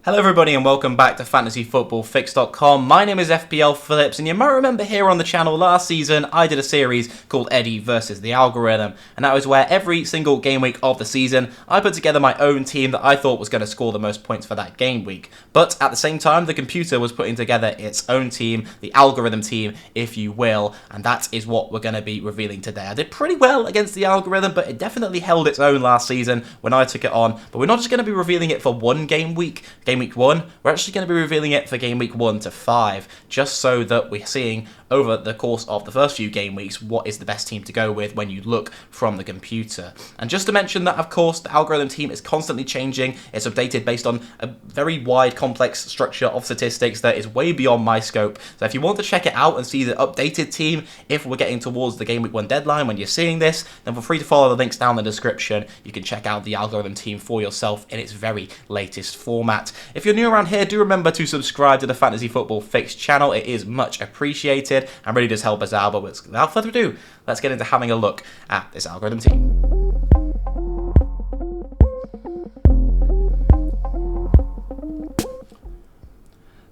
Hello everybody and welcome back to FantasyFootballFix.com. My name is FPL Phillips, and you might remember here on the channel last season I did a series called Eddie versus the Algorithm, and that was where every single game week of the season I put together my own team that I thought was going to score the most points for that game week. But at the same time the computer was putting together its own team, the Algorithm team if you will, and that is what we're going to be revealing today. I did pretty well against the Algorithm, but it definitely held its own last season when I took it on. But we're not just going to be revealing it for one game week, Game Week 1, we're actually going to be revealing it for Game Week 1 to 5, just so that we're seeing over the course of the first few game weeks what is the best team to go with when you look from the computer. And just to mention that, of course, the Algorithm team is constantly changing. It's updated based on a very wide, complex structure of statistics that is way beyond my scope. So if you want to check it out and see the updated team, if we're getting towards the Game Week 1 deadline when you're seeing this, then feel free to follow the links down in the description. You can check out the Algorithm team for yourself in its very latest format. If you're new around here, do remember to subscribe to the Fantasy Football Fix channel. It is much appreciated and really does help us out. But without further ado, let's get into having a look at this Algorithm team.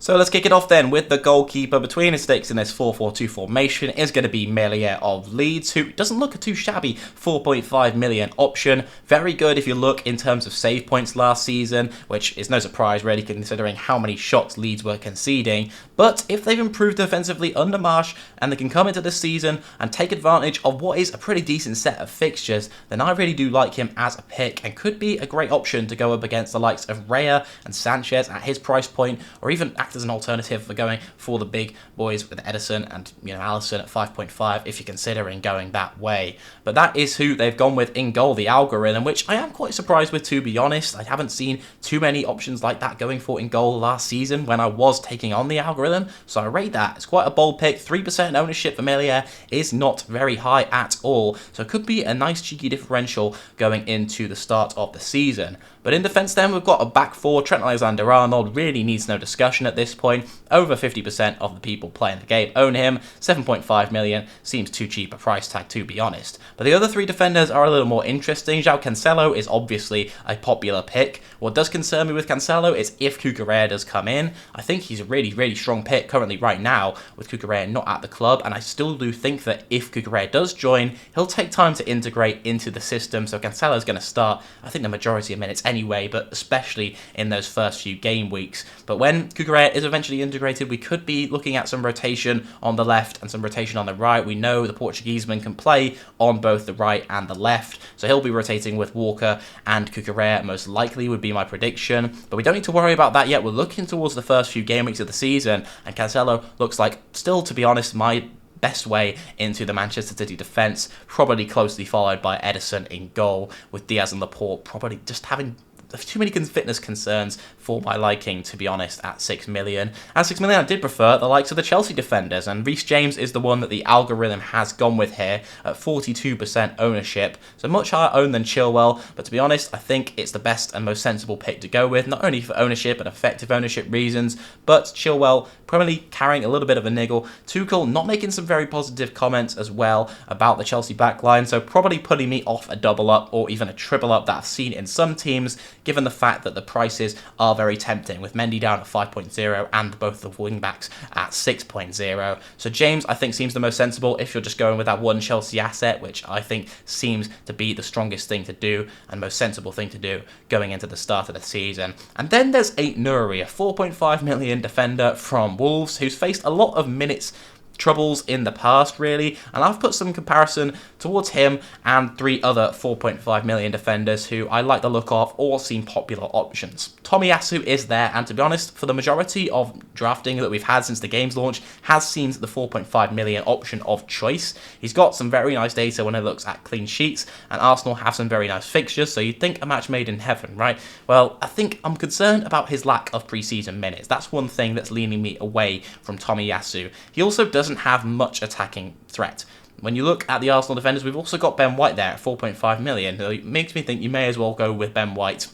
So let's kick it off then with the goalkeeper. Between his stakes in this 4-4-2 formation is going to be Meslier of Leeds, who doesn't look a too shabby 4.5 million option. Very good if you look in terms of save points last season, which is no surprise really considering how many shots Leeds were conceding. But if they've improved defensively under Marsh and they can come into this season and take advantage of what is a pretty decent set of fixtures, then I really do like him as a pick and could be a great option to go up against the likes of Raya and Sanchez at his price point, or even act as an alternative for going for the big boys with Edison and Allison at 5.5 if you're considering going that way. But that is who they've gone with in goal, the Algorithm, which I am quite surprised with, to be honest. I haven't seen too many options like that going for in goal last season when I was taking on the Algorithm, so I rate that. It's quite a bold pick. 3% ownership for Meslier is not very high at all, so it could be a nice cheeky differential going into the start of the season. But in defence then, we've got a back four. Trent Alexander-Arnold really needs no discussion at this point. Over 50% of the people playing the game own him. 7.5 million seems too cheap a price tag, to be honest. But the other three defenders are a little more interesting. João Cancelo is obviously a popular pick. What does concern me with Cancelo is if Cucurella does come in. I think he's a really, really strong pick currently right now with Cucurella not at the club, and I still do think that if Cucurella does join, he'll take time to integrate into the system, so Cancelo's going to start, I think, the majority of minutes anyway, but especially in those first few game weeks. But when Cucurella is eventually integrated, we could be looking at some rotation on the left and some rotation on the right. We know the Portugueseman can play on both the right and the left, so he'll be rotating with Walker and Cucurella, most likely would be my prediction. But we don't need to worry about that yet. We're looking towards the first few game weeks of the season, and Cancelo looks like, still to be honest, my best way into the Manchester City defence, probably closely followed by Edison in goal, with Diaz and Laporte probably just having too many fitness concerns for my liking, to be honest, at 6 million. At 6 million, I did prefer the likes of the Chelsea defenders, and Reece James is the one that the Algorithm has gone with here at 42% ownership, so much higher owned than Chilwell, but to be honest, I think it's the best and most sensible pick to go with, not only for ownership and effective ownership reasons, but Chilwell probably carrying a little bit of a niggle. Tuchel not making some very positive comments as well about the Chelsea backline, so probably putting me off a double up or even a triple up that I've seen in some teams, given the fact that the prices are very tempting, with Mendy down at 5.0 and both the wing-backs at 6.0. So James, I think, seems the most sensible if you're just going with that one Chelsea asset, which I think seems to be the strongest thing to do and most sensible thing to do going into the start of the season. And then there's Nuri, a 4.5 million defender from Wolves, who's faced a lot of minutes troubles in the past, really, and I've put some comparison towards him and three other 4.5 million defenders who I like the look of or seem popular options. Tomiyasu is there, and to be honest, for the majority of drafting that we've had since the game's launch, has seemed the 4.5 million option of choice. He's got some very nice data when it looks at clean sheets, and Arsenal have some very nice fixtures, so you'd think a match made in heaven, right? Well, I think I'm concerned about his lack of pre-season minutes. That's one thing that's leaning me away from Tomiyasu. He also doesn't have much attacking threat. When you look at the Arsenal defenders, we've also got Ben White there at 4.5 million. So it makes me think you may as well go with Ben White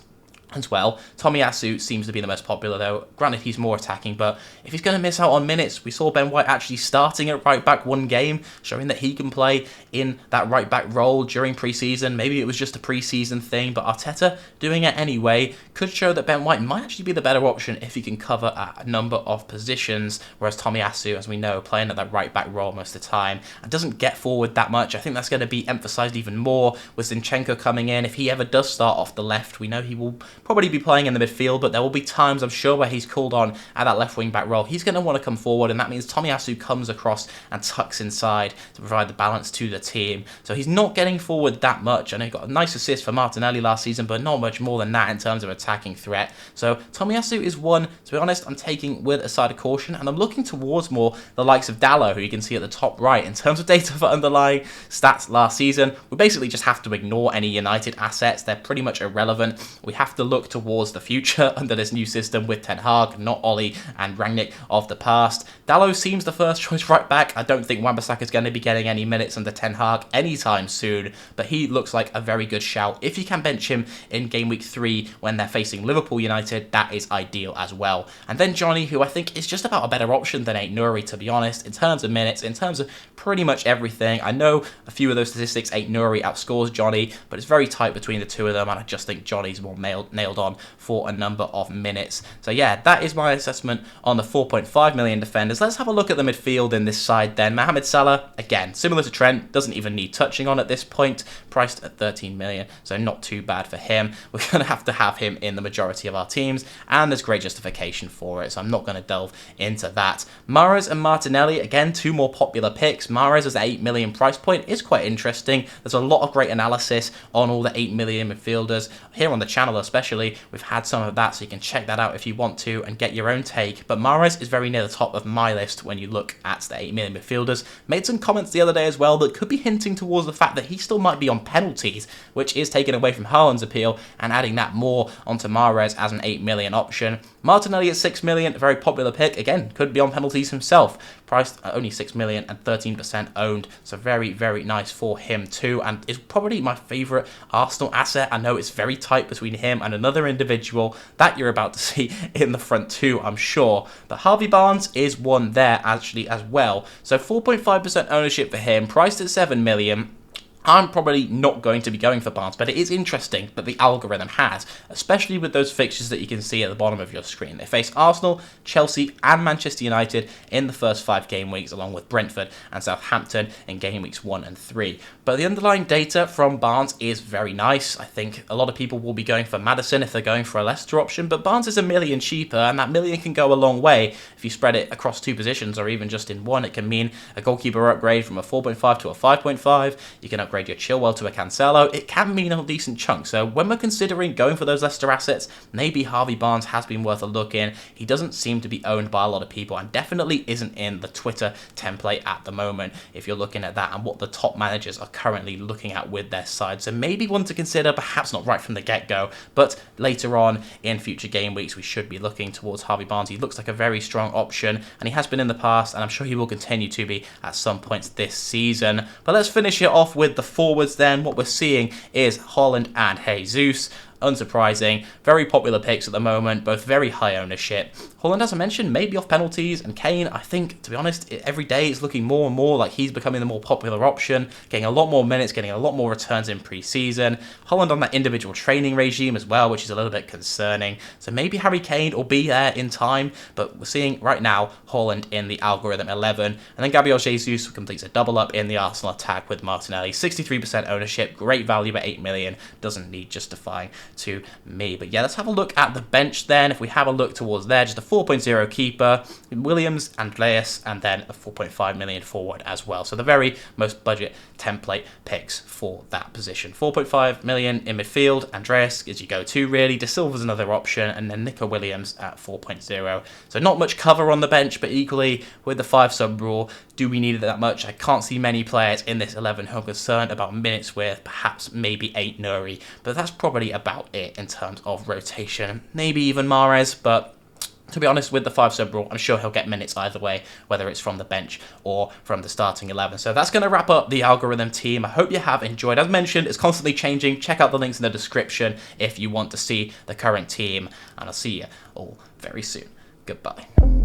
as well. Tomiyasu seems to be the most popular though. Granted, he's more attacking, but if he's going to miss out on minutes, we saw Ben White actually starting at right back one game, showing that he can play in that right back role during pre-season. Maybe it was just a pre-season thing, but Arteta doing it anyway could show that Ben White might actually be the better option if he can cover a number of positions, whereas Tomiyasu, as we know, playing at that right back role most of the time and doesn't get forward that much. I think that's going to be emphasised even more with Zinchenko coming in. If he ever does start off the left, we know he will probably be playing in the midfield, but there will be times, I'm sure, where he's called on at that left wing back role. He's going to want to come forward, and that means Tomiyasu comes across and tucks inside to provide the balance to the team. So he's not getting forward that much. I know he got a nice assist for Martinelli last season, but not much more than that in terms of attacking threat. So Tomiyasu is one, to be honest, I'm taking with a side of caution, and I'm looking towards more the likes of Dalot, who you can see at the top right. In terms of data for underlying stats last season, we basically just have to ignore any United assets. They're pretty much irrelevant. We have to look towards the future under this new system with Ten Hag, not Ollie and Rangnick of the past. Dalot seems the first choice right back. I don't think Wan-Bissaka is going to be getting any minutes under Ten Hag anytime soon, but he looks like a very good shout. If you can bench him in game week 3 when they're facing Liverpool United, that is ideal as well. And then Johnny, who I think is just about a better option than Aït-Nouri, to be honest, in terms of minutes, in terms of pretty much everything. I know a few of those statistics, Aït-Nouri outscores Johnny, but it's very tight between the two of them, and I just think Johnny's more nailed on for a number of minutes. So yeah, that is my assessment on the 4.5 million defenders. Let's have a look at the midfield in this side then. Mohamed Salah, again, similar to Trent, doesn't even need touching on at this point, priced at 13 million, so not too bad for him. We're going to have him in the majority of our teams, and there's great justification for it, so I'm not going to delve into that. Mahrez and Martinelli, again, two more popular picks. Mahrez as 8 million price point is quite interesting. There's a lot of great analysis on all the 8 million midfielders here on the channel, especially. We've had some of that, so you can check that out if you want to and get your own take. But Mahrez is very near the top of my list when you look at the 8 million midfielders. Made some comments the other day as well that could be hinting towards the fact that he still might be on penalties, which is taken away from Haaland's appeal and adding that more onto Mahrez as an 8 million option. Martinelli at 6 million, a very popular pick. Again, could be on penalties himself. Priced at only 6 million and 13% owned. So very, very nice for him too. And is probably my favourite Arsenal asset. I know it's very tight between him and another individual that you're about to see in the front too, I'm sure. But Harvey Barnes is one there actually as well. So 4.5% ownership for him, priced at 7 million. I'm probably not going to be going for Barnes, but it is interesting that the algorithm has, especially with those fixtures that you can see at the bottom of your screen. They face Arsenal, Chelsea and Manchester United in the first 5 game weeks, along with Brentford and Southampton in game weeks 1 and 3. But the underlying data from Barnes is very nice. I think a lot of people will be going for Maddison if they're going for a Leicester option, but Barnes is $1 million cheaper, and that $1 million can go a long way. If you spread it across 2 positions or even just in one, it can mean a goalkeeper upgrade from a 4.5 to a 5.5. You can upgrade your Chilwell to a Cancelo. It can mean a decent chunk. So when we're considering going for those Leicester assets, maybe Harvey Barnes has been worth a look in. He doesn't seem to be owned by a lot of people and definitely isn't in the Twitter template at the moment if you're looking at that and what the top managers are currently looking at with their side. So maybe one to consider, perhaps not right from the get-go, but later on in future game weeks we should be looking towards Harvey Barnes. He looks like a very strong option and he has been in the past, and I'm sure he will continue to be at some points this season. But let's finish it off with the forwards then. What we're seeing is Haaland and Jesus. Unsurprising, very popular picks at the moment, both very high ownership. Haaland, as I mentioned, maybe off penalties, and Kane, I think, to be honest, every day it's looking more and more like he's becoming the more popular option, getting a lot more minutes, getting a lot more returns in pre-season. Haaland on that individual training regime as well, which is a little bit concerning. So maybe Harry Kane will be there in time, but we're seeing right now Haaland in the algorithm 11, and then Gabriel Jesus completes a double up in the Arsenal attack with Martinelli. 63% ownership, great value at 8 million, doesn't need justifying to me. But yeah, let's have a look at the bench then. If we have a look towards there, just a 4.0 keeper, Williams, Andreas, and then a 4.5 million forward as well. So the very most budget template picks for that position. 4.5 million in midfield, Andreas is your go-to really, De Silva's another option, and then Nico Williams at 4.0. So not much cover on the bench, but equally with the 5 sub rule, do we need it that much? I can't see many players in this 11 who are concerned about minutes with, perhaps maybe Aït-Nouri, but that's probably about it in terms of rotation. Maybe even Mahrez, but To be honest, with the 5-sub rule, I'm sure he'll get minutes either way, whether it's from the bench or from the starting 11. So that's going to wrap up the algorithm team. I hope you have enjoyed. As mentioned, it's constantly changing. Check out the links in the description if you want to see the current team. And I'll see you all very soon. Goodbye.